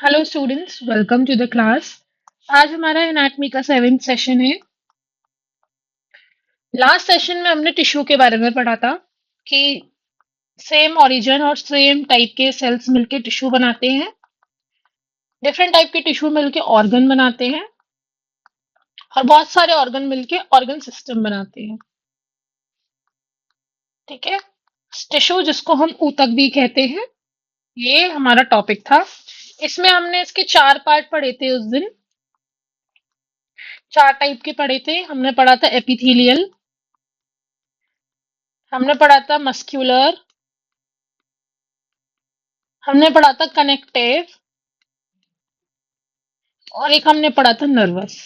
Hello students, welcome to the class. आज हमारा anatomy का 7th सेशन है। लास्ट सेशन में हमने टिश्यू के बारे में पढ़ा था कि सेम ओरिजिन और सेम टाइप के सेल्स मिलके टिश्यू बनाते हैं। डिफरेंट टाइप के टिश्यू मिलके ऑर्गन बनाते हैं और बहुत सारे ऑर्गन मिलके ऑर्गन सिस्टम बनाते हैं। ठीक है। टिश्यू जिसको हम ऊतक भी कहते हैं, ये हमारा टॉपिक था। इसमें हमने इसके 4 पार्ट पढ़े थे उस दिन। 4 टाइप के पढ़े थे। हमने पढ़ा था एपिथेलियल, हमने पढ़ा था मस्क्यूलर, हमने पढ़ा था कनेक्टिव और एक हमने पढ़ा था नर्वस।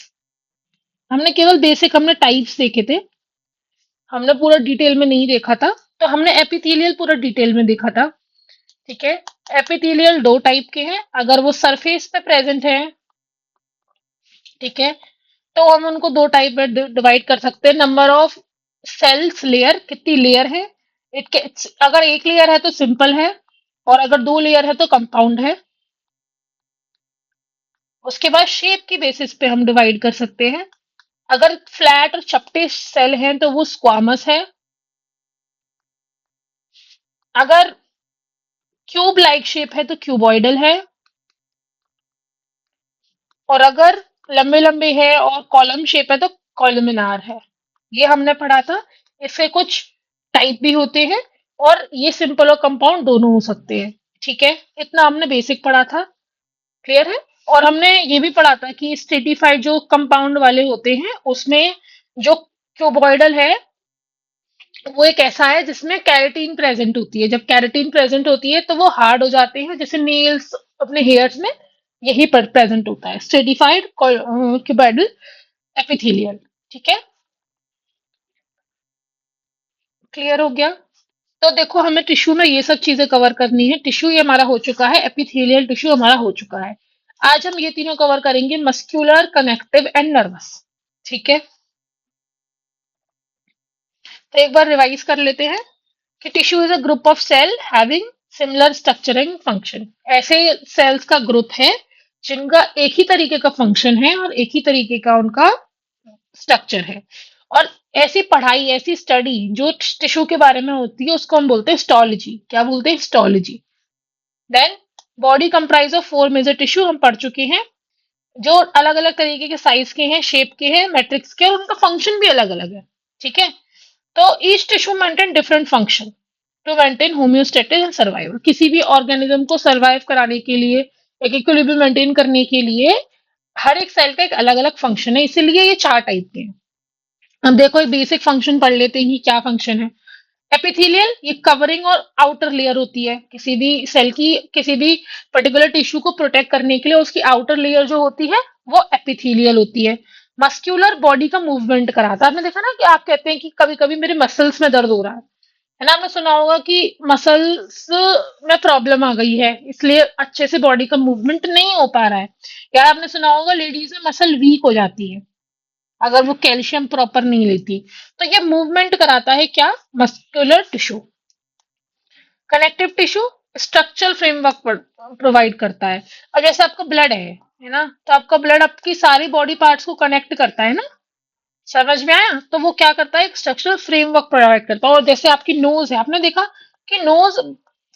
हमने केवल बेसिक हमने टाइप्स देखे थे, हमने पूरा डिटेल में नहीं देखा था। तो हमने एपिथेलियल पूरा डिटेल में देखा था। ठीक है। एपिथेलियल 2 टाइप के हैं। अगर वो सरफेस पे प्रेजेंट है, ठीक है, तो हम उनको 2 टाइप में डिवाइड कर सकते हैं। नंबर ऑफ सेल्स, लेयर, कितनी लेयर है। अगर एक लेयर है तो सिंपल है, और अगर 2 लेयर है तो कंपाउंड है। उसके बाद शेप की बेसिस पे हम डिवाइड कर सकते हैं। अगर फ्लैट और चपटे सेल हैं तो वो स्क्वामस है। अगर क्यूब लाइक शेप है तो क्यूबॉइडल है। और अगर लंबे लंबे है और कॉलम शेप है तो कॉलमिनार है। ये हमने पढ़ा था। इसके कुछ टाइप भी होते हैं, और ये सिंपल और कंपाउंड दोनों हो सकते हैं। ठीक है। इतना हमने बेसिक पढ़ा था। क्लियर है। और हमने ये भी पढ़ा था कि स्ट्रेटिफाइड जो कंपाउंड वाले होते हैं उसमें जो क्यूबॉइडल है वो एक ऐसा है जिसमें कैरेटीन प्रेजेंट होती है। जब कैरेटीन प्रेजेंट होती है तो वो हार्ड हो जाते हैं, जैसे नेल्स अपने हेयर्स में। यही पर प्रेजेंट होता है स्ट्रेटिफाइड क्यूबॉइडल एपिथेलियल। ठीक है। क्लियर हो गया। तो देखो, हमें टिश्यू में ये सब चीजें कवर करनी है। टिश्यू ये हमारा हो चुका है, एपिथेलियल टिश्यू हमारा हो चुका है। आज हम ये तीनों कवर करेंगे, मस्क्यूलर, कनेक्टिव एंड नर्वस। ठीक है। तो एक बार रिवाइज कर लेते हैं कि tissue is a group of cell having similar structuring function. ऐसे सेल्स का ग्रुप है जिनका एक ही तरीके का फंक्शन है और एक ही तरीके का उनका स्ट्रक्चर है। और ऐसी पढ़ाई, ऐसी स्टडी जो टिश्यू के बारे में होती है उसको हम बोलते हैं हिस्टोलॉजी। क्या बोलते हैं? Histology. Then body comprise of 4 major tissue हम पढ़ चुके हैं, जो अलग अलग तरीके के साइज के हैं, शेप के हैं, मैट्रिक्स के, और उनका फंक्शन भी अलग अलग है। ठीक है। तो each tissue maintain different function to maintain homeostasis and survival. किसी भी ऑर्गेनिज्म को सर्वाइव कराने के लिए, एक इक्विलिब्रियम मेंटेन करने के लिए हर एक सेल का एक अलग अलग फंक्शन है, इसीलिए ये 4 टाइप के हैं। अब देखो, एक बेसिक फंक्शन पढ़ लेते हैं कि क्या फंक्शन है। एपिथेलियल, ये कवरिंग और आउटर लेयर होती है किसी भी सेल की। किसी भी पर्टिकुलर टिश्यू को प्रोटेक्ट करने के लिए उसकी आउटर लेयर जो होती है वो एपिथेलियल होती है। मस्क्यूलर, बॉडी का मूवमेंट कराता है। आपने देखा ना कि आप कहते हैं कि कभी कभी मेरे मसल्स में दर्द हो रहा है ना। आपने सुना होगा कि मसल्स में प्रॉब्लम आ गई है, इसलिए अच्छे से बॉडी का मूवमेंट नहीं हो पा रहा है। या आपने सुना होगा लेडीज में मसल वीक हो जाती है अगर वो कैल्शियम प्रॉपर नहीं लेती। तो ये मूवमेंट कराता है क्या? Muscular tissue. Connective tissue structural framework provide करता है। और जैसे आपका ब्लड है ना, तो आपका ब्लड आपकी सारी बॉडी पार्ट्स को कनेक्ट करता है ना। समझ में आया? तो वो क्या करता है? एक स्ट्रक्चरल फ्रेमवर्क प्रोवाइड करता है। और जैसे आपकी नोज है, आपने देखा कि नोज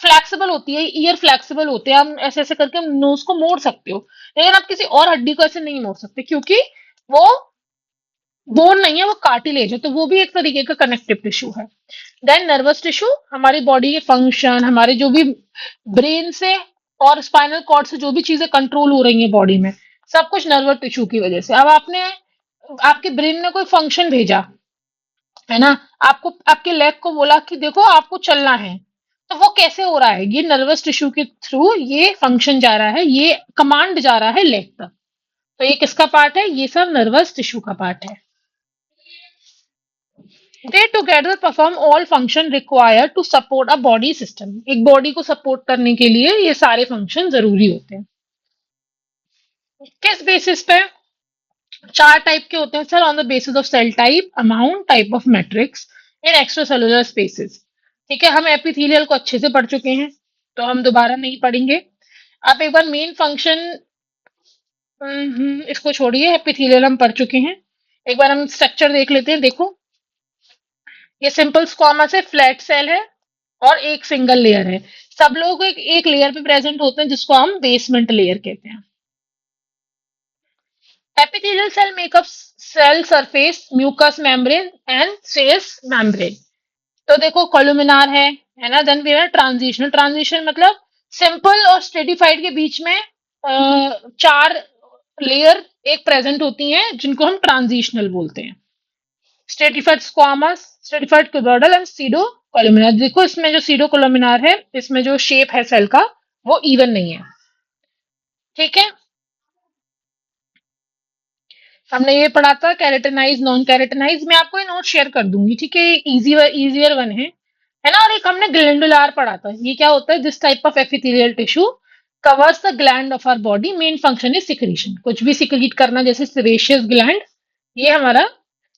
फ्लेक्सिबल होती है, ईयर फ्लेक्सिबल होते हैं, हम ऐसे ऐसे करके नोज को मोड़ सकते हो। लेकिन आप किसी और हड्डी को ऐसे नहीं मोड़ सकते, क्योंकि वो बोन नहीं है, वो कार्टिलेज है। तो वो भी एक तरीके का कनेक्टिव टिश्यू है। देन नर्वस टिश्यू, हमारी बॉडी के फंक्शन, हमारे जो भी ब्रेन से और स्पाइनल कॉर्ड से जो भी चीजें कंट्रोल हो रही हैं बॉडी में, सब कुछ नर्वस टिश्यू की वजह से। अब आपने, आपके ब्रेन ने कोई फंक्शन भेजा है ना, आपको आपके लेग को बोला कि देखो आपको चलना है, तो वो कैसे हो रहा है? ये नर्वस टिश्यू के थ्रू ये फंक्शन जा रहा है, ये कमांड जा रहा है लेग तक। तो ये किसका पार्ट है? ये सब नर्वस टिश्यू का पार्ट है। They together perform all function required to support a body system. एक बॉडी को सपोर्ट करने के लिए ये सारे फंक्शन जरूरी होते हैं। किस बेसिस पे? 4 टाइप के होते हैं sir, on the basis of cell type, amount, type of matrix in extra cellular spaces. ठीक है। हम एपिथेलियल को अच्छे से पढ़ चुके हैं, तो हम दोबारा नहीं पढ़ेंगे। आप एक बार मेन फंक्शन, इसको छोड़िए, एपिथेलियल हम पढ़ चुके हैं। एक बार हम स्ट्रक्चर देख लेते हैं। देखो, ये सिंपल स्क्वामस है, फ्लैट सेल है और एक सिंगल लेयर है। सब लोग एक लेयर पे प्रेजेंट होते हैं जिसको हम बेसमेंट लेयर कहते हैं। epithelial cell make up cell surface, mucous membrane and शेष membrane। तो देखो, कोलुमिनार है ना। देन वी है ट्रांजिशनल। ट्रांजिशन मतलब सिंपल और स्ट्रेटिफाइड के बीच में चार लेयर एक प्रेजेंट होती हैं जिनको हम ट्रांजिशनल बोलते हैं। Stratified squamous, stratified cuboidal and pseudo columnar. देखो, इसमें जो सीडो कोलुमिनार है, इसमें जो शेप है सेल का, वो इवन नहीं है। ठीक है, हमने ये पढ़ा था कैरेटेनाइज, नॉन कैरेटेनाइज। मैं आपको ये नोट शेयर कर दूंगी, ठीक है। इजी इजियर वन है ना। और एक हमने ग्लैंडुलार पढ़ा था। ये क्या होता है? This type of epithelial tissue covers the gland of our body, main function is secretion, कुछ भी सिक्रीट करना, जैसे सेबेशियस ग्लैंड। ये हमारा,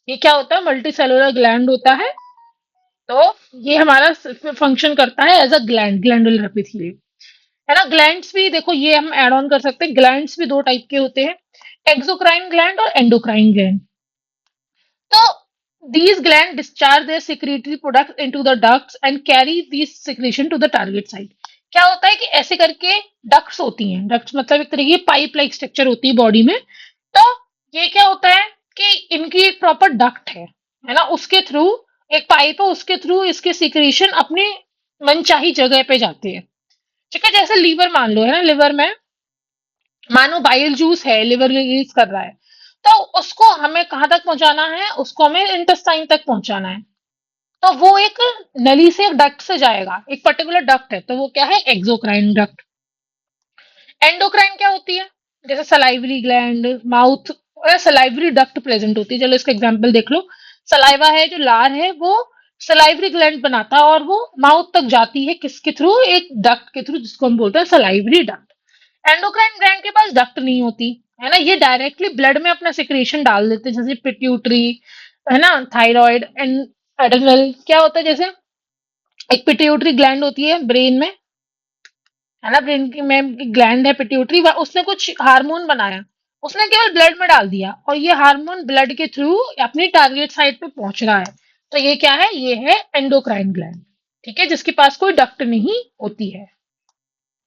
ये क्या होता है? मल्टी सेलुलर ग्लैंड होता है। तो ये हमारा फंक्शन करता है as a gland, glandular epithelial, है ना। ग्लैंड्स भी देखो, ये हम ऐड ऑन कर सकते हैं। ग्लैंड्स भी दो टाइप के होते हैं, एक्सोक्राइन ग्लैंड और एंडोक्राइन ग्लैंड। तो these glands discharge their secretory products into the ducts and carry these secretion to the target site। क्या होता है कि ऐसे करके डक्ट्स होती हैं। डक्ट्स मतलब एक तरह की पाइप लाइक स्ट्रक्चर होती है बॉडी में। तो ये क्या होता है कि इनकी एक प्रॉपर डक्ट है ना। उसके थ्रू एक पाइप है, उसके थ्रू इसके सिक्रीशन अपनी मनचाही जगह पे जाती है। ठीक है, जैसे लीवर मान लो, है ना। लिवर में मानो बाइल जूस है, लिवर रिलीज कर रहा है, तो उसको हमें कहाँ तक पहुंचाना है? उसको हमें इंटेस्टाइन तक पहुंचाना है। तो वो एक नली से, एक डक्ट से जाएगा, एक पर्टिकुलर डक्ट है, तो वो क्या है? Exocrine duct. एंडोक्राइन क्या होती है? जैसे salivary gland, mouth, salivary duct present होती है। चलो इसका एग्जांपल देख लो। सलाइवा है, जो लार है, वो सलाइवरी ग्लैंड बनाता है और वो माउथ तक जाती है, किसके थ्रू? एक डक्ट के थ्रू, जिसको हम बोलते हैं सलाइवरी डक्ट। एंडोक्राइन ग्लैंड के पास डक्ट नहीं होती, है ना। ये डायरेक्टली ब्लड में अपना सिक्रेशन डाल देते हैं, जैसे पिट्यूटरी, है ना, थायराइड एंड एड्रिनल। क्या होता है? जैसे एक पिट्यूटरी ग्लैंड होती है ब्रेन में, है ना। ब्रेन की में ग्लैंड है पिट्यूटरी, उसने कुछ हार्मोन बनाया, उसने केवल ब्लड में डाल दिया और ये हार्मोन ब्लड के थ्रू अपनी टारगेट साइट पे पहुंच रहा है। तो ये क्या है? ये है एंडोक्राइन ग्लैंड। ठीक है, जिसके पास कोई डक्ट नहीं होती है।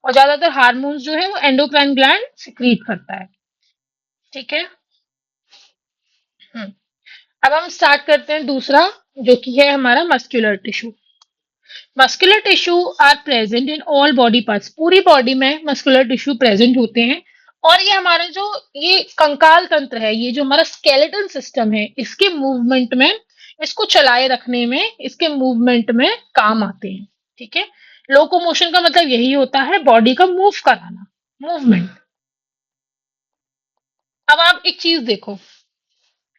और ज्यादातर हार्मोन्स जो है वो एंडोक्राइन ग्लैंड सिक्रीट करता है। ठीक है। हम्म। अब हम स्टार्ट करते हैं दूसरा, जो कि है हमारा muscular tissue. Muscular tissue are present in all body parts. पूरी बॉडी में मस्कुलर टिश्यू प्रेजेंट होते हैं। और ये हमारा जो ये कंकाल तंत्र है, ये जो हमारा स्केलेटल सिस्टम है, इसके मूवमेंट में, इसको चलाए रखने में, इसके मूवमेंट में काम आते हैं। ठीक है, लोकोमोशन का मतलब यही होता है, बॉडी का मूव कराना, मूवमेंट। अब आप एक चीज देखो,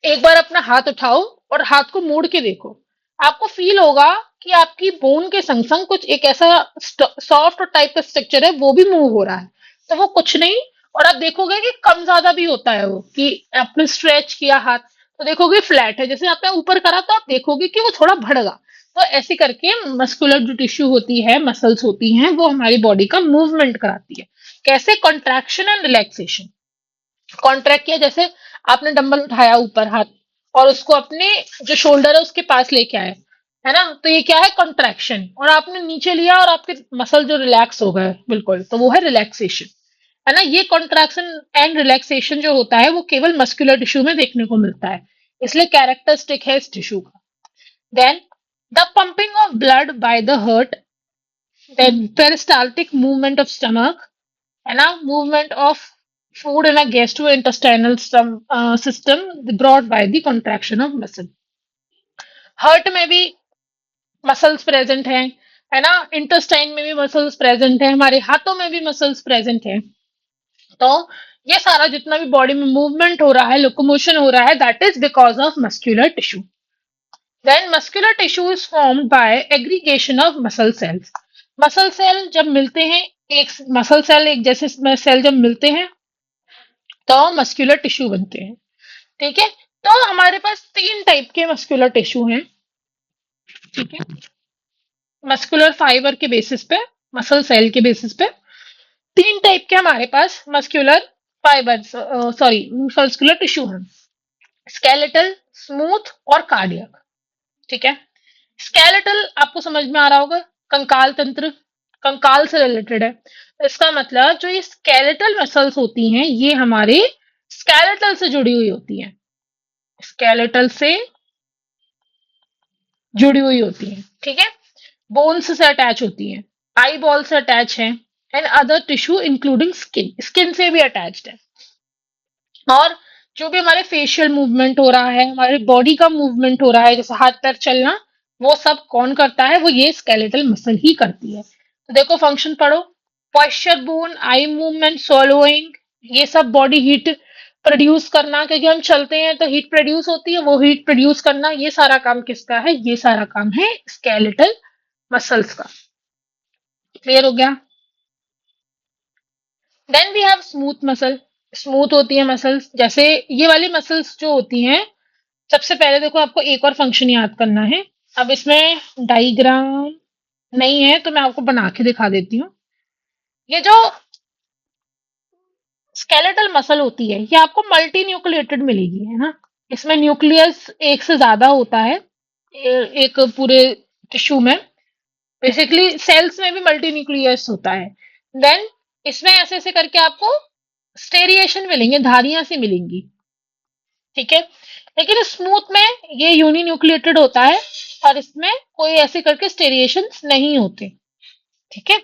एक बार अपना हाथ उठाओ और हाथ को मोड़ के देखो। आपको फील होगा कि आपकी बोन के संग संग कुछ एक ऐसा सॉफ्ट टाइप का स्ट्रक्चर है, वो भी मूव हो रहा है। तो वो कुछ नहीं, और आप देखोगे कि कम ज्यादा भी होता है वो, कि आपने स्ट्रेच किया हाथ तो देखोगे फ्लैट है, जैसे आपने ऊपर करा तो आप देखोगे कि वो थोड़ा बढ़ेगा। तो ऐसे करके मस्कुलर जो टिश्यू होती है, मसल्स होती हैं, वो हमारी बॉडी का मूवमेंट कराती है। कैसे? Contraction and relaxation. कॉन्ट्रैक्ट किया, जैसे आपने डंबल उठाया ऊपर हाथ, और उसको अपने जो शोल्डर है उसके पास लेके आए, है ना। तो ये क्या है? कॉन्ट्रैक्शन। और आपने नीचे लिया और आपके मसल जो रिलैक्स हो गए बिल्कुल, तो वो है रिलैक्सेशन, है ना। ये कॉन्ट्रैक्शन एंड रिलैक्सेशन जो होता है वो केवल मस्कुलर टिश्यू में देखने को मिलता है, इसलिए कैरेक्टरिस्टिक है इस टिश्यू का। Then the pumping of blood by the heart, then peristaltic movement of stomach, है ना, movement of food in a gastrointestinal system brought by the contraction of muscle। Heart में भी मसल्स प्रेजेंट है ना। Intestine में भी muscles present है, हमारे हाथों में भी मसल्स प्रेजेंट है। तो ये सारा जितना भी बॉडी में मूवमेंट हो रहा है, लोकोमोशन हो रहा है, that is because of muscular tissue. Then muscular tissue is formed by aggregation of muscle cells. Muscle cell जब मिलते हैं, एक मसल सेल एक जैसे सेल जब मिलते हैं, तो मस्कुलर टिश्यू बनते हैं। ठीक है, तो हमारे पास तीन टाइप के मस्कुलर टिश्यू हैं। ठीक है, मस्कुलर फाइबर के बेसिस पे, मसल सेल के बेसिस पे तीन टाइप कि हमारे पास muscular fibres sorry muscular tissue है, स्केलेटल, स्मूथ और कार्डियक। ठीक है। स्केलेटल आपको समझ में आ रहा होगा, कंकाल तंत्र, कंकाल से रिलेटेड है। इसका मतलब जो ये स्केलेटल मसल्स होती हैं ये हमारे स्केलेटल से जुड़ी हुई होती हैं, स्केलेटल से जुड़ी हुई होती हैं। ठीक है। बोन्स से अटैच होती हैं, आई बॉल से अटैच है, and other tissue including skin, skin से भी अटैच्ड है। और जो भी हमारे फेशियल मूवमेंट हो रहा है, हमारे बॉडी का मूवमेंट हो रहा है, जैसे हाथ पैर चलना, वो सब कौन करता है? वो ये स्केलेटल मसल ही करती है। तो देखो फंक्शन पढ़ो, posture, bone, eye movement, swallowing, ये सब बॉडी हीट प्रोड्यूस करना, क्योंकि हम चलते हैं तो हीट प्रोड्यूस होती है, वो हीट प्रोड्यूस करना, ये सारा काम किसका है? ये सारा काम है स्केलेटल मसल्स का। क्लियर हो गया? Then we have smooth muscle. Smooth होती है मसल्स, जैसे ये वाली मसल्स जो होती हैं, सबसे पहले देखो आपको एक और फंक्शन याद करना है। अब इसमें डायग्राम नहीं है तो मैं आपको बना के दिखा देती हूँ। ये जो स्केलेटल मसल होती है ये आपको मल्टी न्यूक्लिएटेड मिलेगी, है ना। इसमें न्यूक्लियस एक से ज्यादा होता है एक पूरे टिश्यू में। बेसिकली सेल्स में भी मल्टी न्यूक्लियस होता है। देन इसमें ऐसे ऐसे करके आपको स्टेरिएशन मिलेंगे, धारियां सी मिलेंगी। ठीक है। लेकिन स्मूथ में ये यूनी न्यूक्लिएटेड होता है और इसमें कोई ऐसे करके स्टेरिएशन नहीं होते। ठीक है।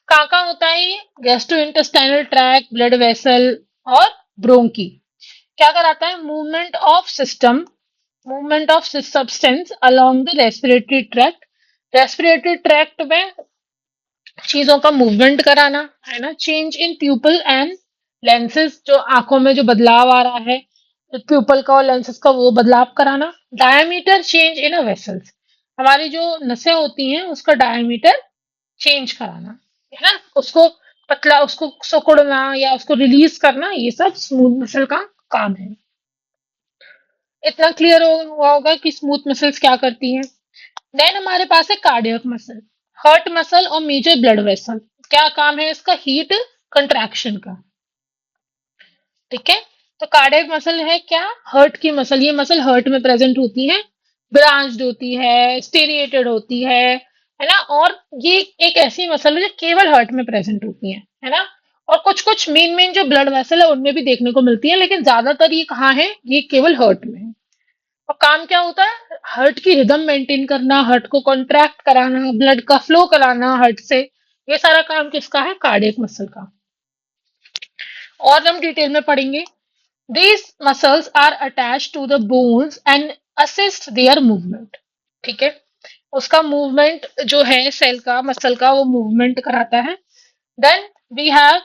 कहाँ कहाँ होता है ये? Gastro intestinal track, blood vessel और ब्रोंकी। क्या कराता है? Movement of system, movement of substance along the respiratory tract. Respiratory tract में चीजों का मूवमेंट कराना, है ना। Change in pupil and lenses, जो आंखों में जो बदलाव आ रहा है प्यूपल का और लेंसेज का, वो बदलाव कराना। Diameter change in a vessels, हमारी जो नसें होती हैं उसका डायमीटर चेंज कराना, है ना। उसको पतला, उसको सिकुड़ना या उसको रिलीज करना, ये सब स्मूथ मसल का काम है। इतना क्लियर हुआ होगा कि स्मूथ मसल्स क्या करती हैं। देन हमारे पास है कार्डियक मसल, हार्ट मसल और मेजर ब्लड वेसल। क्या काम है इसका? हीट कंट्रैक्शन का। ठीक है। तो कार्डियक मसल है क्या? हार्ट की मसल। ये मसल हार्ट में प्रेजेंट होती है, ब्रांच्ड होती है, स्टेरिएटेड होती है ना। और ये एक ऐसी मसल है जो केवल हार्ट में प्रेजेंट होती है ना। और कुछ कुछ मेन मेन जो ब्लड वेसल है उनमें भी देखने को मिलती है, लेकिन ज्यादातर ये कहाँ है? ये केवल हार्ट में है। और काम क्या होता है? हार्ट की रिदम मेंटेन करना, हार्ट को कॉन्ट्रैक्ट कराना, ब्लड का फ्लो कराना हार्ट से, ये सारा काम किसका है? कार्डियक मसल का। और हम डिटेल में पढ़ेंगे। These muscles are attached to the bones and assist their movement। ठीक है। उसका मूवमेंट जो है सेल का, मसल का, वो मूवमेंट कराता है। Then we have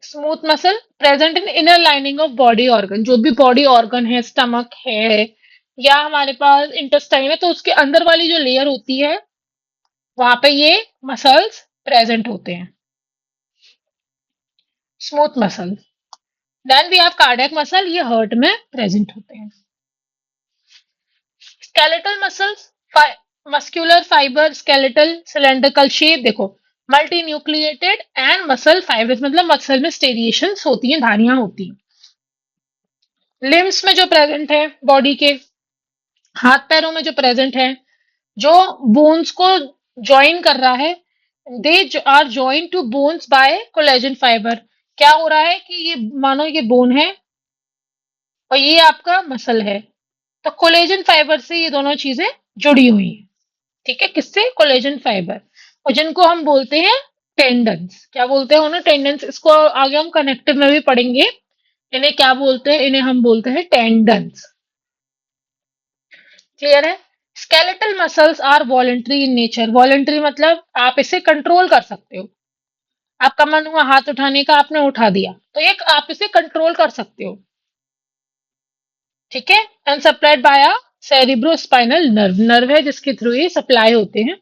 smooth muscle present in inner lining of body organ. जो भी बॉडी ऑर्गन है, स्टमक है या हमारे पास इंटेस्टाइन है, तो उसके अंदर वाली जो लेयर होती है वहां पे ये मसल्स प्रेजेंट होते हैं, smooth muscle. Then we have cardiac muscle, ये हार्ट में प्रेजेंट होते हैं। Skeletal muscles, muscular fibre, skeletal, cylindrical shape. देखो multinucleated and muscle fibrous, मतलब मसल में स्टेरिएशंस होती हैं, धारियां होती हैं। लिम्स में जो प्रेजेंट है बॉडी के, हाथ पैरों में जो प्रेजेंट है, जो बोन्स को ज्वाइन कर रहा है, they are join to bones by collagen fibre. क्या हो रहा है कि ये मानो ये बोन है और ये आपका मसल है, तो कोलेजन फाइबर से ये दोनों चीजें जुड़ी हुई हैं। ठीक है। किससे? Collagen fibre. और जिनको हम बोलते हैं टेंडन्स। क्या बोलते हैं उन्हें? टेंडन्स। इसको आगे हम कनेक्टिव में भी पढ़ेंगे। इन्हें क्या बोलते हैं? इन्हें हम बोलते हैं टेंडन्स। क्लियर है? Skeletal muscles are voluntary in nature. Voluntary मतलब आप इसे कंट्रोल कर सकते हो। आपका मन हुआ हाथ उठाने का, आपने उठा दिया, तो ये आप इसे कंट्रोल कर सकते हो। ठीक है। And supplied by a cerebrospinal nerve, nerve है जिसके थ्रू ये सप्लाई होते हैं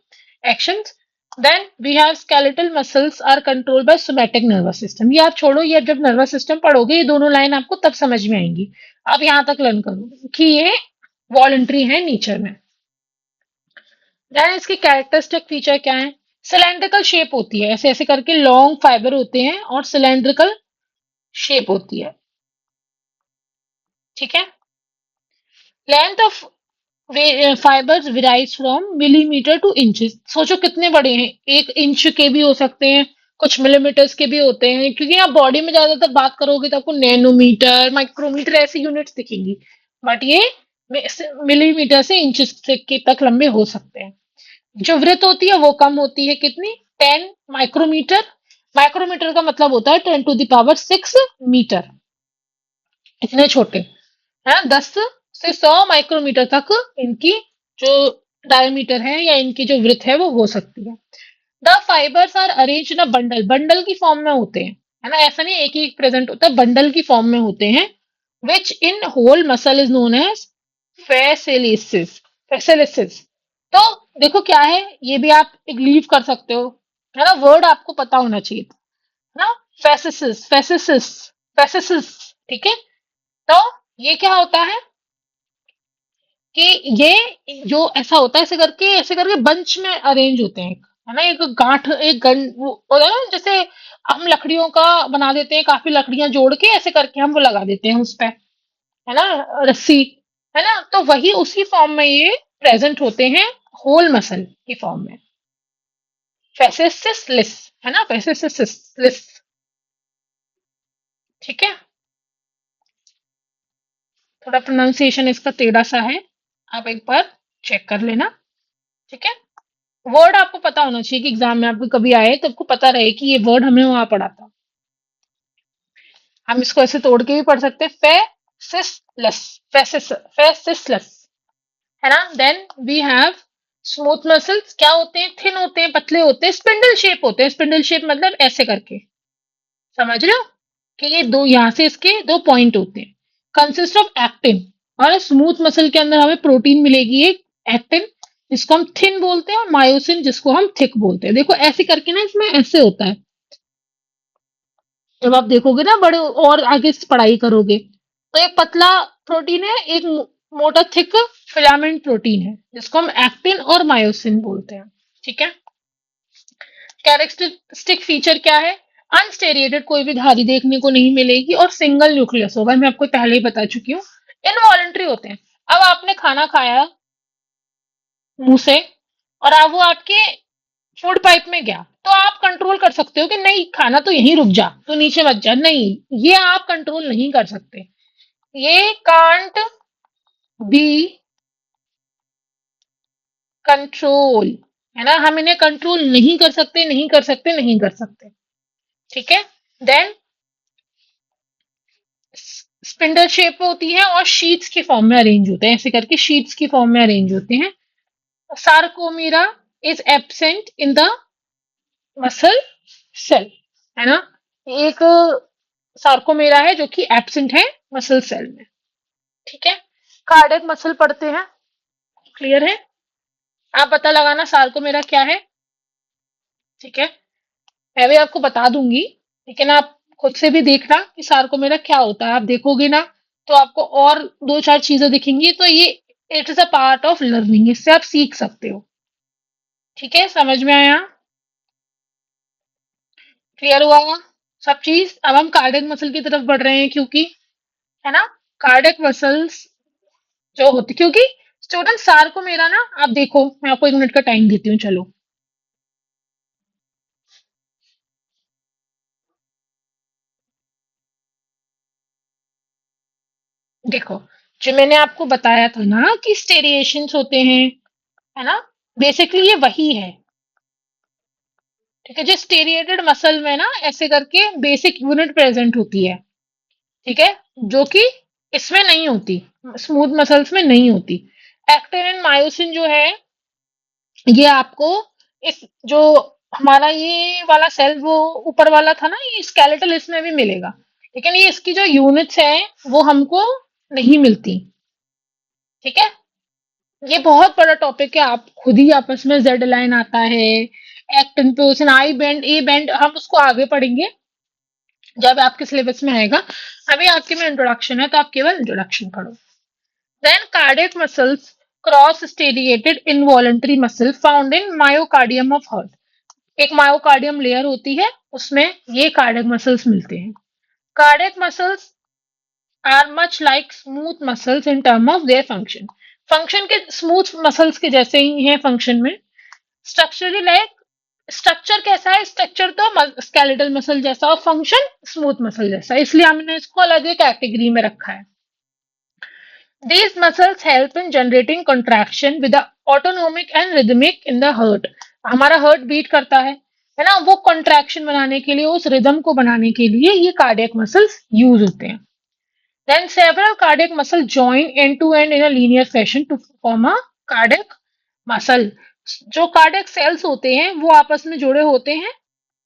actions. Then we have skeletal muscles are control by somatic nervous system. ये आप छोड़ो, ये जब नर्वस सिस्टम पढ़ोगे ये दोनों लाइन आपको तब समझ में आएंगी। अब यहां तक लर्न करो कि ये वॉलंटरी है नेचर में। देन इसकी कैरेक्टरिस्टिक फीचर क्या है? सिलेंड्रिकल शेप होती है, ऐसे ऐसे करके लॉन्ग फाइबर होते हैं और सिलेंड्रिकल शेप होती है। ठीक है। Length of fibres varies from millimetre two inches. सोचो कितने बड़े हैं, 1 इंच के भी हो सकते हैं, कुछ मिलीमीटर्स के भी होते हैं, क्योंकि आप बॉडी में ज्यादातर बात करोगे तो आपको नैनोमीटर, माइक्रोमीटर ऐसी यूनिट्स दिखेंगी, बट ये मिलीमीटर से इंचेस के तक लंबे हो सकते हैं। जो वृत्त होती है वो कम होती है, कितनी, 10 माइक्रोमीटर। माइक्रोमीटर का मतलब होता है 10⁶ मीटर, इतने छोटे है, 10 से 100 माइक्रोमीटर तक इनकी जो डायमीटर है या इनकी जो विड्थ है वो हो सकती है। The fibres are arrange in a bundle, bundle की फॉर्म में होते हैं, है ना, ऐसा नहीं एक ही प्रेजेंट होता है, बंडल की फॉर्म में होते हैं। Which in whole muscle is known as fasciculus. Fasciculus. तो देखो क्या है, ये भी आप लीव कर सकते हो, है ना, वर्ड आपको पता होना चाहिए था, है ना। फैसिसिस, फैसिसिस, फैसिसिस। ठीक है। तो ये क्या होता है कि ये जो ऐसा होता है, ऐसे करके बंच में अरेंज होते हैं, है ना, एक गांठ, एक गन वो होता है ना, जैसे हम लकड़ियों का बना देते हैं, काफी लकड़ियां जोड़ के ऐसे करके हम वो लगा देते हैं उस पे, है ना, रस्सी, है ना, तो वही उसी फॉर्म में ये प्रेजेंट होते हैं, होल मसल की फॉर्म में। फैसेसिस, है ना, फैसेसिस। ठीक है। थोड़ा प्रोनाउंसिएशन इसका टेढ़ा सा है, आप एक बार चेक कर लेना। ठीक है। वर्ड आपको पता होना चाहिए कि एग्जाम में आपको कभी आए तो आपको पता रहे कि ये वर्ड हमने वहां पढ़ा था। हम इसको ऐसे तोड़ के भी पढ़ सकते हैं, फेसिसलस, फेसिसलस, है ना। Then we have smooth muscles, क्या होते हैं, थिन होते हैं, पतले होते हैं, स्पिंडल शेप होते हैं। स्पिंडल शेप मतलब ऐसे करके, समझ रहे हो कि ये दो, यहां से इसके दो पॉइंट होते हैं। कंसिस्ट ऑफ एक्टिन, और स्मूथ मसल के अंदर हमें प्रोटीन मिलेगी एक, एक्टिन, जिसको हम थिन बोलते हैं, और मायोसिन जिसको हम थिक बोलते हैं। देखो ऐसे करके ना, इसमें ऐसे होता है, जब आप देखोगे ना बड़े और आगे से पढ़ाई करोगे, तो एक पतला प्रोटीन है, एक मोटा थिक फिलामेंट प्रोटीन है, जिसको हम एक्टिन और मायोसिन बोलते हैं। ठीक है। कैरेक्टरिस्टिक फीचर क्या है, अनस्टेरिएटेड, कोई भी धारी देखने को नहीं मिलेगी, और सिंगल न्यूक्लियस होगा, मैं आपको पहले ही बता चुकी हूँ। इनवॉलेंट्री होते हैं। अब आपने खाना खाया मुंह से, और अब वो आपके फूड पाइप में गया, तो आप कंट्रोल कर सकते हो कि नहीं खाना तो यहीं रुक जा, तो नीचे मत जा, नहीं, ये आप कंट्रोल नहीं कर सकते। ये कांट बी कंट्रोल, है ना, हम इन्हें कंट्रोल नहीं कर सकते, नहीं कर सकते, नहीं कर सकते। ठीक है। देन स्पिंडल शेप होती है और शीट्स की फॉर्म में अरेंज होते हैं, ऐसे करके शीट्स की फॉर्म में अरेंज होते हैं। Sarcomere is absent in the muscle cell, है ना, एक सार्कोमेरा है जो कि एब्सेंट है मसल सेल में। ठीक है। कार्डियक मसल पढ़ते हैं, क्लियर है, आप पता लगाना सार्कोमेरा क्या है। ठीक है। मैं भी आपको बता दूंगी, लेकिन आप खुद से भी देखना कि सार्कोमेरा क्या होता है, आप देखोगे ना तो आपको और दो चार चीजें दिखेंगी, तो ये it is a part of learning, इससे आप सीख सकते हो। ठीक है, समझ में आया, क्लियर हुआ सब चीज। अब हम कार्डियक मसल की तरफ बढ़ रहे हैं, क्योंकि, है ना, कार्डियक मसल्स जो होती, क्योंकि स्टूडेंट सार्कोमेरा ना, आप देखो मैं आपको 1 मिनट का टाइम देती हूँ, चलो। देखो, जो मैंने आपको बताया था ना कि स्टेरिएशंस होते हैं, है ना, बेसिकली ये वही है। ठीक है। जो स्टेरिएटेड मसल में ना ऐसे करके बेसिक यूनिट प्रेजेंट होती है, ठीक है, जो कि इसमें नहीं होती, स्मूथ मसल्स में नहीं होती। एक्टिन एंड मायोसिन जो है, ये आपको इस जो हमारा ये वाला सेल वो ऊपर वाला था ना, ये स्केलेटल, इसमें भी मिलेगा, लेकिन ये इसकी जो यूनिट्स हैं वो हमको नहीं मिलती। ठीक है। ये बहुत बड़ा टॉपिक है, आप खुद ही आपस में जेड लाइन आता है, actin position, I band, A band, हम उसको आगे पढ़ेंगे जब आपके सिलेबस में आएगा। अभी आपके में इंट्रोडक्शन है, तो आप केवल इंट्रोडक्शन पढ़ो। Then cardiac muscles cross striated involuntary muscle found in myocardium of heart. एक मायोकार्डियम लेयर होती है, उसमें ये कार्डियक मसल्स मिलते हैं। Cardiac muscles are much like smooth muscles in term of their function. Function के स्मूथ मसल्स के जैसे ही है फंक्शन में। स्ट्रक्चरली लाइक, स्ट्रक्चर कैसा है? स्ट्रक्चर तो स्केलेटल मसल जैसा और फंक्शन स्मूथ मसल जैसा, इसलिए हमने इसको अलग एक कैटेगरी में रखा है। These muscles help in generating contraction with the autonomic and rhythmic in the heart. हमारा हार्ट बीट करता है ना? वो कॉन्ट्रैक्शन बनाने के लिए, उस रिदम को बनाने के लिए ये कार्डियक मसल्स यूज होते हैं। Then several cardiac muscles join end to end in a linear fashion to form a cardiac muscle. जो कार्डियक सेल्स होते हैं वो आपस में जुड़े होते हैं,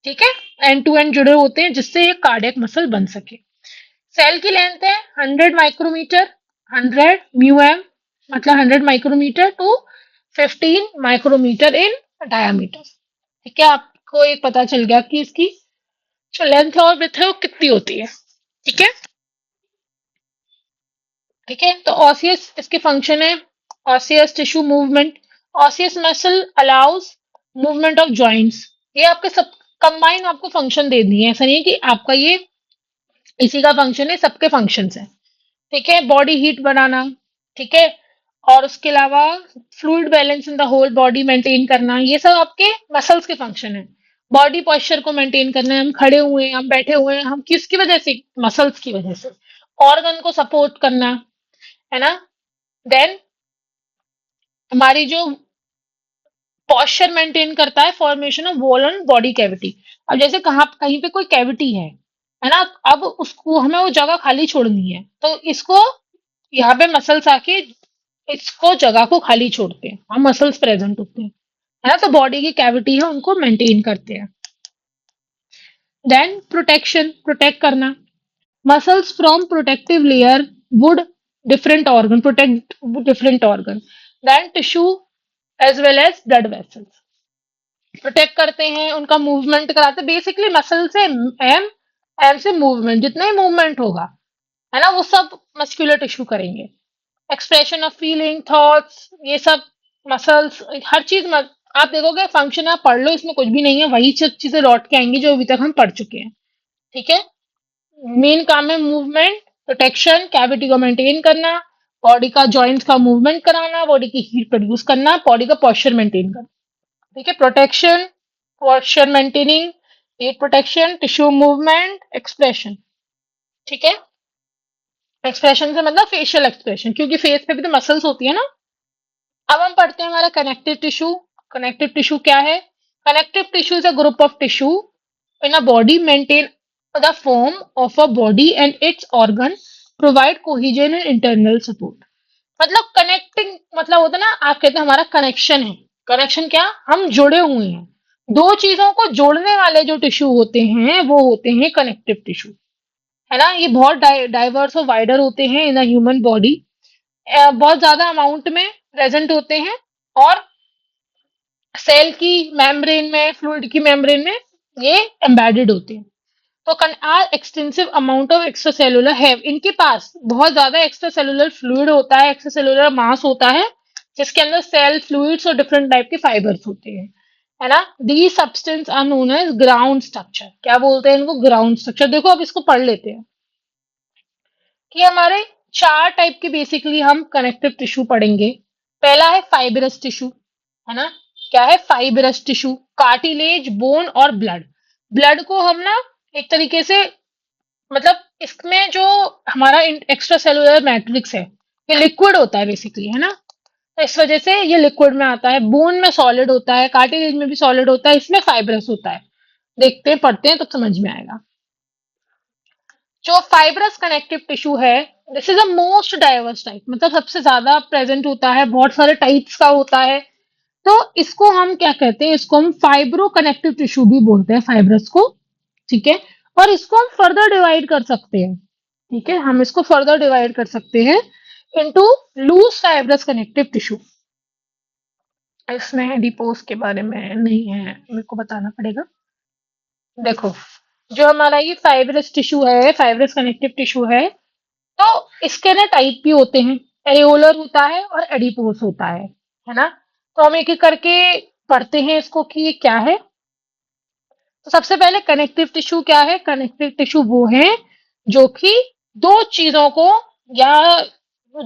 ठीक है, एंड टू एंड जुड़े होते हैं जिससे एक कार्डियक मसल बन सके। सेल की लेंथ है 100 माइक्रोमीटर, 100 म्यू एम, मतलब 100 micrometre to 15 micrometre in diameter. ठीक है, आपको एक पता चल गया कि इसकी जो लेंथ है और विड्थ है वो कितनी होती है। ठीक है, ठीक है। तो ऑसियस इसके फंक्शन है, osseous tissue movement. Osseous muscle allows movement of joints. ये आपके सब कंबाइन आपको फंक्शन दे दिए हैं, ऐसा नहीं है कि आपका ये इसी का फंक्शन है, सबके फंक्शंस है। ठीक है, बॉडी हीट बनाना, ठीक है, और उसके अलावा fluid balance in the whole body maintain करना, ये सब आपके मसल्स के फंक्शन है। बॉडी पॉस्चर को मेंटेन करना है, हम खड़े हुए हैं, हम बैठे हुए हैं, हम किसकी वजह से? मसल्स की वजह से। ऑर्गन को सपोर्ट करना, है ना? देन हमारी जो पॉस्चर मेंटेन करता है formation of wall and body cavity. अब जैसे कहाँ कहीं पे कोई कैविटी है ना? अब उसको हमें वो जगह खाली छोड़नी है, तो इसको यहाँ पे मसल्स आके इसको जगह को खाली छोड़ते हैं, हम मसल्स प्रेजेंट होते हैं, है ना? तो बॉडी की कैविटी है उनको मेंटेन करते हैं। देन प्रोटेक्शन, प्रोटेक्ट करना। Muscles from protective layer would different organ, protect different organ. Then tissue as well as blood vessels, protect करते हैं, उनका मूवमेंट कराते हैं। बेसिकली मसल से एम, एम से मूवमेंट, जितना ही मूवमेंट होगा, है ना, वो सब मस्कुलर टिश्यू करेंगे। एक्सप्रेशन ऑफ फीलिंग, थॉट्स, ये सब मसल्स, हर चीज आप देखोगे फंक्शन आप पढ़ लो, इसमें कुछ भी नहीं है, वही सब चीजें लौट के आएंगी जो अभी तक हम पढ़ चुके हैं। ठीक है, मेन काम है मूवमेंट, प्रोटेक्शन, कैविटी को मेंटेन करना, बॉडी का जॉइंट्स का मूवमेंट कराना, बॉडी की हीट प्रोड्यूस करना, बॉडी का पॉस्चर मेंटेन करना। ठीक है, protection, posture maintaining, heat protection, tissue movement, expression. ठीक है, एक्सप्रेशन से मतलब फेशियल एक्सप्रेशन, क्योंकि फेस पे भी तो मसल्स होती है ना। अब हम पढ़ते हैं हमारा कनेक्टिव टिश्यू। कनेक्टिव टिश्यू क्या है? Connective tissue is a group of tissue in a body maintain the form of a body and it's organ, provide cohesion and internal support. मतलब कनेक्टिंग मतलब होता है ना, आप कहते हैं हमारा कनेक्शन है। कनेक्शन क्या? हम जुड़े हुए हैं। दो चीजों को जोड़ने वाले जो टिश्यू होते हैं वो होते हैं कनेक्टिव टिश्यू, है ना? ये बहुत डाइवर्स और वाइडर होते हैं इन ह्यूमन बॉडी, बहुत ज्यादा अमाउंट में प्रेजेंट होते हैं, और सेल की मेम्ब्रेन में, फ्लूइड की मेम्ब्रेन में ये एम्बेडेड होते हैं। तो can are extensive amount of extra cellular have, इनके पास बहुत ज्यादा एक्स्ट्रा सेलुलर फ्लूइड होता है, एक्स्ट्रा सेलुलर मास होता है, जिसके अंदर सेल फ्लूइड्स और डिफरेंट टाइप के फाइबर्स होते हैं, है ना? The substance are known as ground structure. क्या बोलते हैं इनको? Ground structure. देखो अब इसको पढ़ लेते हैं कि हमारे चार टाइप के बेसिकली हम कनेक्टिव टिश्यू पढ़ेंगे। पहला है फाइब्रस टिश्यू, है ना? क्या है? फाइब्रस टिश्यू, कार्टिलेज, बोन और ब्लड। ब्लड को हम ना एक तरीके से, मतलब इसमें जो हमारा एक्स्ट्रा सेलुलर मैट्रिक्स है ये लिक्विड होता है बेसिकली, है ना? तो इस वजह से ये लिक्विड में आता है। बोन में सॉलिड होता है, कार्टिलेज में भी सॉलिड होता है, इसमें फाइब्रस होता है। देखते हैं, पढ़ते हैं तो समझ में आएगा। जो फाइब्रस कनेक्टिव टिश्यू है, this is a most diverse type, मतलब सबसे ज्यादा प्रेजेंट होता है, बहुत सारे टाइप्स का होता है। तो इसको हम क्या कहते हैं? इसको हम फाइब्रो कनेक्टिव टिश्यू भी बोलते हैं, फाइब्रस को। ठीक है, और इसको हम फर्दर डिवाइड कर सकते हैं। ठीक है, हम इसको फर्दर डिवाइड कर सकते हैं into loose fibrous connective tissue. इसमें एडिपोज के बारे में नहीं है, मेरे को बताना पड़ेगा। देखो, जो हमारा ये फाइब्रस टिश्यू है, फाइब्रस कनेक्टिव टिश्यू है, तो इसके ना टाइप भी होते हैं, एरियोलर होता है और एडिपोस होता है ना? तो हम एक एक करके पढ़ते हैं इसको कि ये क्या है। तो सबसे पहले कनेक्टिव टिश्यू क्या है? कनेक्टिव टिश्यू वो है जो कि दो चीजों को या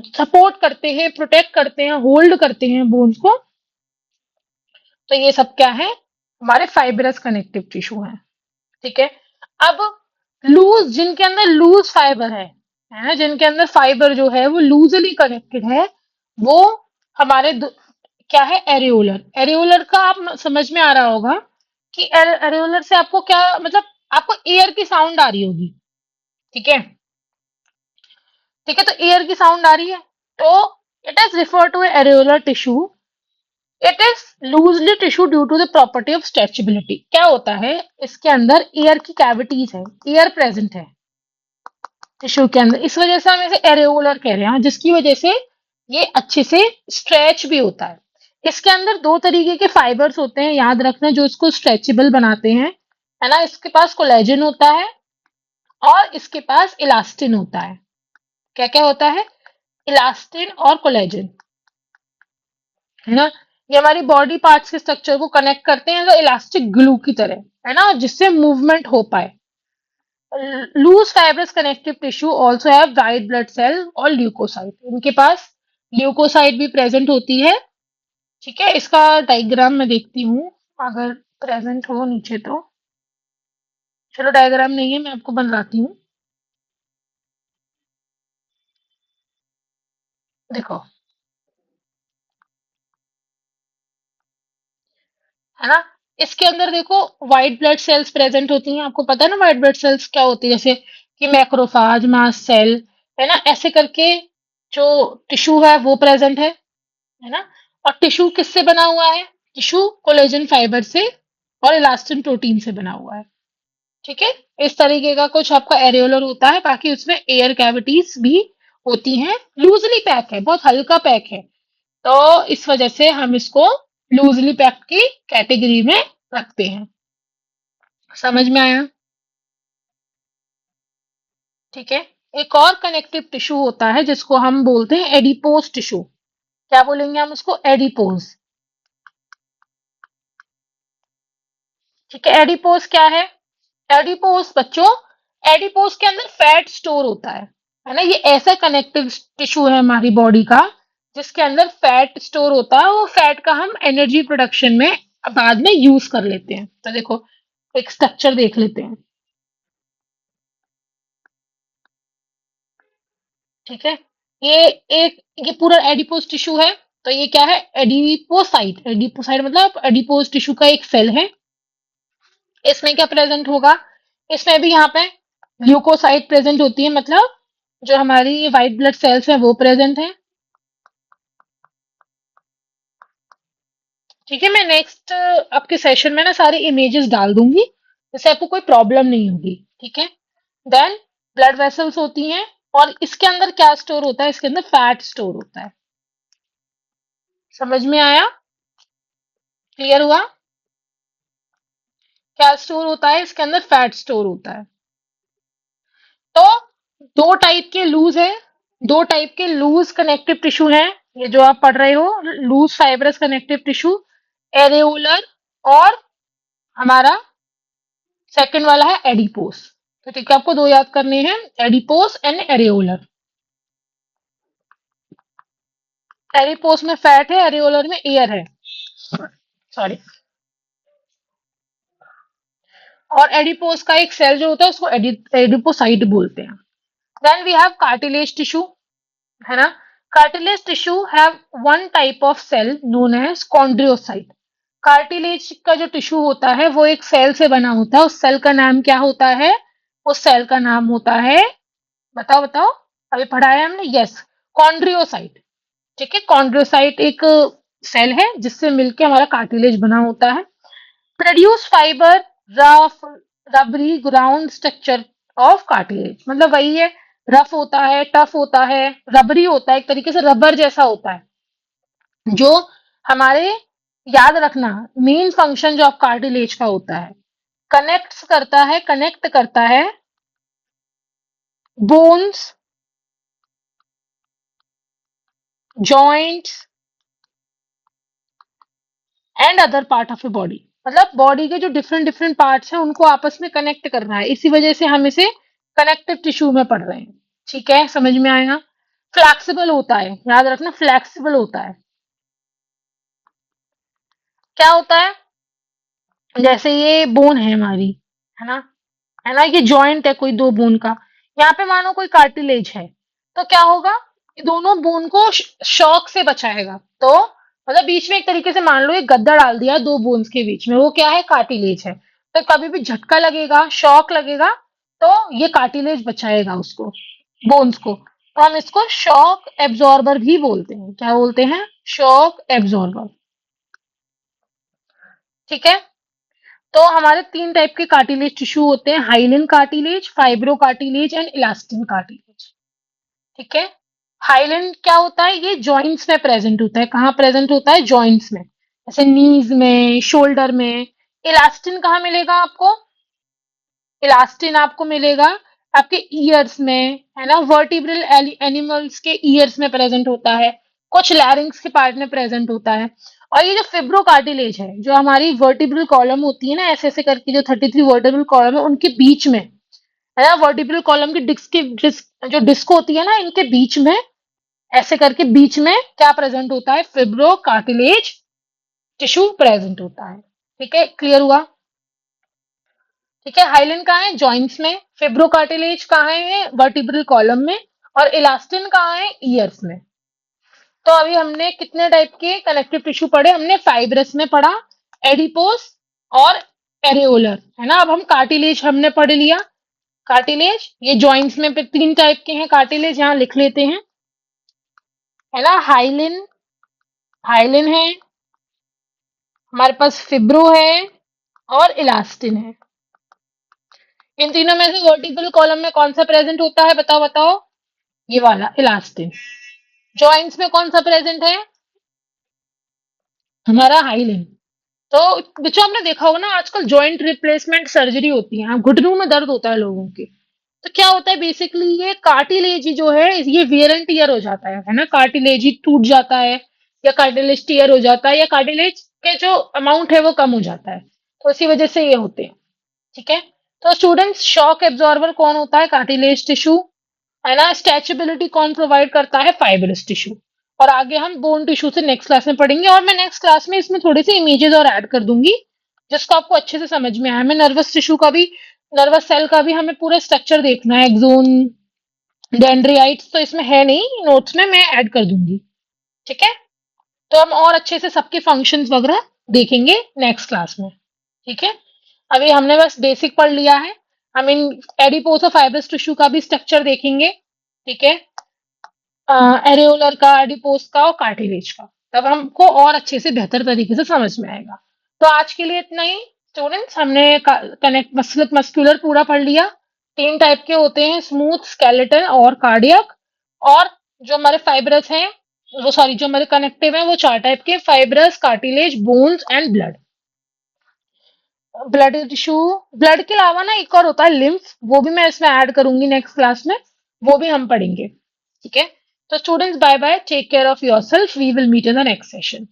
सपोर्ट करते हैं, प्रोटेक्ट करते हैं, होल्ड करते हैं बोन्स को। तो ये सब क्या है? हमारे फाइब्रस कनेक्टिव टिश्यू हैं। ठीक है। अब लूज, जिनके अंदर लूज फाइबर है ना, जिनके अंदर फाइबर जो है वो लूजली कनेक्टेड है, वो हमारे क्या है? एरियोलर। एरियोलर का आप समझ में आ रहा होगा कि एरियोलर से आपको क्या मतलब, आपको एयर की साउंड आ रही होगी। ठीक है। ठीक है, तो एयर की साउंड आ रही है, तो it is refer to areolar tissue. It is loosely tissue due to the property of stretchability. क्या होता है? इसके अंदर एयर की कैविटीज है, एयर प्रेजेंट है टिश्यू के अंदर, इस वजह से हम इसे एरियोलर कह रहे हैं, जिसकी वजह से ये अच्छे से स्ट्रेच भी होता है। इसके अंदर दो तरीके के फाइबर्स होते हैं, याद रखना, जो इसको स्ट्रेचेबल बनाते हैं, है ना। इसके पास कोलेजन होता है और इसके पास इलास्टिन होता है। क्या क्या होता है? इलास्टिन और कोलेजन, है ना। ये हमारी बॉडी पार्ट्स के स्ट्रक्चर को कनेक्ट करते हैं तो इलास्टिक ग्लू की तरह, है ना, जिससे मूवमेंट हो पाए। Loose fibrous connective tissue also have white blood cell और ल्यूकोसाइट। इनके पास ल्यूकोसाइट भी प्रेजेंट होती है। ठीक है, इसका डायग्राम मैं देखती हूँ, अगर प्रेजेंट हो नीचे तो। चलो, डायग्राम नहीं है, मैं आपको बनवाती हूँ। देखो, है ना। इसके अंदर देखो, व्हाइट ब्लड सेल्स प्रेजेंट होती हैं। आपको पता है ना व्हाइट ब्लड सेल्स क्या होती है? जैसे कि मैक्रोफाज, मास्ट सेल, है ना, ऐसे करके जो टिश्यू है वो प्रेजेंट है ना। और टिश्यू किससे बना हुआ है? टिश्यू कोलेजन फाइबर से और इलास्टिन प्रोटीन से बना हुआ है। ठीक है। इस तरीके का कुछ आपका एरियोलर होता है, बाकी उसमें एयर कैविटीज भी होती हैं। लूजली पैक है, बहुत हल्का पैक है, तो इस वजह से हम इसको लूजली पैक्ड की कैटेगरी में रखते हैं। समझ में आया? ठीक है। एक और कनेक्टिव टिश्यू होता है जिसको हम बोलते हैं एडिपोज टिश्यू। क्या बोलेंगे हम उसको? एडिपोज। ठीक है। एडिपोज क्या है? एडिपोज बच्चों, एडिपोज के अंदर फैट स्टोर होता है ना। ये ऐसा कनेक्टिव टिश्यू है हमारी बॉडी का जिसके अंदर फैट स्टोर होता है। वो फैट का हम एनर्जी प्रोडक्शन में बाद में यूज कर लेते हैं। तो देखो, एक स्ट्रक्चर देख लेते हैं। ठीक है। ये एक, ये पूरा एडिपोज टिश्यू है। तो ये क्या है? एडिपोसाइट। एडिपोसाइट मतलब एडिपोज टिश्यू का एक सेल है। इसमें क्या प्रेजेंट होगा? इसमें भी यहाँ पे ल्यूकोसाइट प्रेजेंट होती है, मतलब जो हमारी व्हाइट ब्लड सेल्स हैं वो प्रेजेंट है। ठीक है, मैं नेक्स्ट आपके सेशन में ना सारी इमेजेस डाल दूंगी, जिससे आपको कोई प्रॉब्लम नहीं होगी। ठीक है। देन ब्लड वेसल्स होती हैं, और इसके अंदर क्या स्टोर होता है? इसके अंदर फैट स्टोर होता है। समझ में आया? क्लियर हुआ? क्या स्टोर होता है इसके अंदर? फैट स्टोर होता है। तो दो टाइप के लूज है, दो टाइप के लूज कनेक्टिव टिश्यू हैं, ये जो आप पढ़ रहे हो, लूज फाइब्रस कनेक्टिव टिश्यू, एरेउलर, और हमारा सेकंड वाला है एडिपोस। तो ठीक है, आपको दो याद करने हैं, एडिपोस एंड एरेउलर। एडिपोस में फैट है, एरेउलर में एयर है, सॉरी। और एडिपोस का एक सेल जो होता है उसको एडिपोसाइट बोलते हैं। Then we have cartilage tissue, है ना। Cartilage tissue have one type of cell known as chondriocyte. Cartilage का जो टिश्यू होता है वो एक सेल से बना होता है। उस सेल का नाम क्या होता है? उस सेल का नाम होता है, बताओ बताओ, अभी पढ़ा है हमने, यस, कॉन्ड्रियोसाइट। ठीक है, कॉन्ड्रियोसाइट एक सेल है जिससे मिलके हमारा कार्टिलेज बना होता है। Produce fibre, rough, rubbery ground structure of cartilage, मतलब वही है, रफ होता है, टफ होता है, रबरी होता है, एक तरीके से रबर जैसा होता है, जो हमारे, याद रखना, मेन फंक्शन जो आप कार्टिलेज का होता है, कनेक्ट करता है bones, joints and other part of a body. मतलब बॉडी के जो डिफरेंट डिफरेंट पार्ट्स हैं उनको आपस में कनेक्ट करना है, इसी वजह से हम इसे कनेक्टिव टिश्यू में पढ़ रहे हैं। ठीक है, समझ में आएगा। फ्लैक्सिबल होता है, याद रखना फ्लैक्सिबल होता है। क्या होता है, जैसे ये बोन है हमारी, है ना, है ना, ये जॉइंट है कोई दो बोन का। यहाँ पे मानो कोई कार्टिलेज है, तो क्या होगा, ये दोनों बोन को शॉक से बचाएगा। तो मतलब बीच में एक तरीके से मान लो एक गद्दा डाल दिया दो बोन्स के बीच में, वो क्या है, कार्टिलेज है। तो कभी भी झटका लगेगा, शॉक लगेगा, तो ये कार्टिलेज बचाएगा उसको, बोन्स को। तो हम इसको शॉक एब्जॉर्बर भी बोलते हैं। क्या बोलते हैं, शॉक एब्जॉर्बर। ठीक है। तो हमारे तीन टाइप के कार्टिलेज टिश्यू होते हैं, hyaline cartilage, fibro cartilage and elastin cartilage. ठीक है। हाइलिन क्या होता है, ये जॉइंट्स में प्रेजेंट होता है। कहाँ प्रेजेंट होता है, जॉइंट्स में, जैसे नीज में, शोल्डर में। इलास्टिन कहाँ मिलेगा आपको, इलास्टिन आपको मिलेगा आपके ईयर्स में, है ना, वर्टिब्रल एनिमल्स के ईयर्स में प्रेजेंट होता है, कुछ लैरिंग्स के पार्ट में प्रेजेंट होता है। और ये जो फिब्रो कार्टिलेज है, जो हमारी वर्टिब्रल कॉलम होती है ना, ऐसे ऐसे करके जो 33 वर्टिब्रल कॉलम है उनके बीच में, है ना, वर्टिब्रल कॉलम की डिस्क जो डिस्क होती है ना, इनके बीच में, ऐसे करके बीच में क्या प्रेजेंट होता है, फिब्रो कार्टिलेज टिश्यू प्रेजेंट होता है। ठीक है, क्लियर हुआ। ठीक है, हाइलिन कहाँ है, जॉइंट्स में। फिब्रो कार्टिलेज कहाँ है, वर्टिब्रल कॉलम में। और इलास्टिन कहाँ है, ईयर्स में। तो अभी हमने कितने टाइप के कनेक्टिव टिश्यू पढ़े, हमने फाइब्रस में पढ़ा, एडिपोस और एरियोलर, है ना। अब हम कार्टिलेज हमने पढ़ लिया। कार्टिलेज ये जॉइंट्स में फिर तीन टाइप के हैं कार्टिलेज, यहाँ लिख लेते हैं, है ना। हाइलिन, हाइलिन है हमारे पास, फिब्रो है और इलास्टिन है। इन तीनों में से वर्टिब्रल कॉलम में कौन सा प्रेजेंट होता है, बताओ बताओ, ये वाला इलास्टिन। जॉइंट्स में कौन सा प्रेजेंट है, हमारा हाइलिन। तो बच्चों आपने देखा होगा ना, आजकल जॉइंट रिप्लेसमेंट सर्जरी होती है, घुटनों में दर्द होता है लोगों के। तो क्या होता है बेसिकली, ये कार्टिलेज जो है ये वियर एंड टियर हो जाता है ना, कार्टिलेज ही टूट जाता है, या कार्टिलेज टियर हो जाता है, या कार्टिलेज के जो अमाउंट है वो कम हो जाता है, तो इसी वजह से ये होते हैं। ठीक है। तो स्टूडेंट्स, शॉक एब्जॉर्बर कौन होता है, कार्टिलेज टिश्यू, है ना। स्ट्रेचेबिलिटी कौन प्रोवाइड करता है, फाइब्रस टिश्यू। और आगे हम बोन टिश्यू से नेक्स्ट क्लास में पढ़ेंगे, और मैं नेक्स्ट क्लास में इसमें थोड़े से इमेजेस और ऐड कर दूंगी, जिसको आपको अच्छे से समझ में आया। मैं नर्वस टिश्यू का भी, नर्वस सेल का भी हमें पूरा स्ट्रक्चर देखना है, एक्सोन, डेंड्रियाइट्स तो इसमें है नहीं, नोट्स में मैं ऐड कर दूंगी। ठीक है। तो हम और अच्छे से सबके फंक्शंस वगैरह देखेंगे नेक्स्ट क्लास में। ठीक है। अभी हमने बस बेसिक पढ़ लिया है, हम इन एडिपोस और फाइब्रस टिश्यू का भी स्ट्रक्चर देखेंगे। ठीक है, एरियोलर का, एडिपोस का और कार्टिलेज का, तब हमको और अच्छे से बेहतर तरीके से समझ में आएगा। तो आज के लिए इतना ही स्टूडेंट्स, हमने कनेक्ट मस्कुलर पूरा पढ़ लिया। तीन टाइप के होते हैं, स्मूथ, स्केलेटन और कार्डियक। और जो हमारे फाइब्रस हैं, वो सॉरी जो हमारे कनेक्टिव हैं वो चार टाइप के, fibrous, cartilage, bones and blood. Blood tissue, blood के अलावा ना एक और होता है लिम्फ, वो भी मैं इसमें ऐड करूंगी नेक्स्ट क्लास में, वो भी हम पढ़ेंगे। ठीक है। तो students, bye bye, take care of yourself, we will meet in the next session.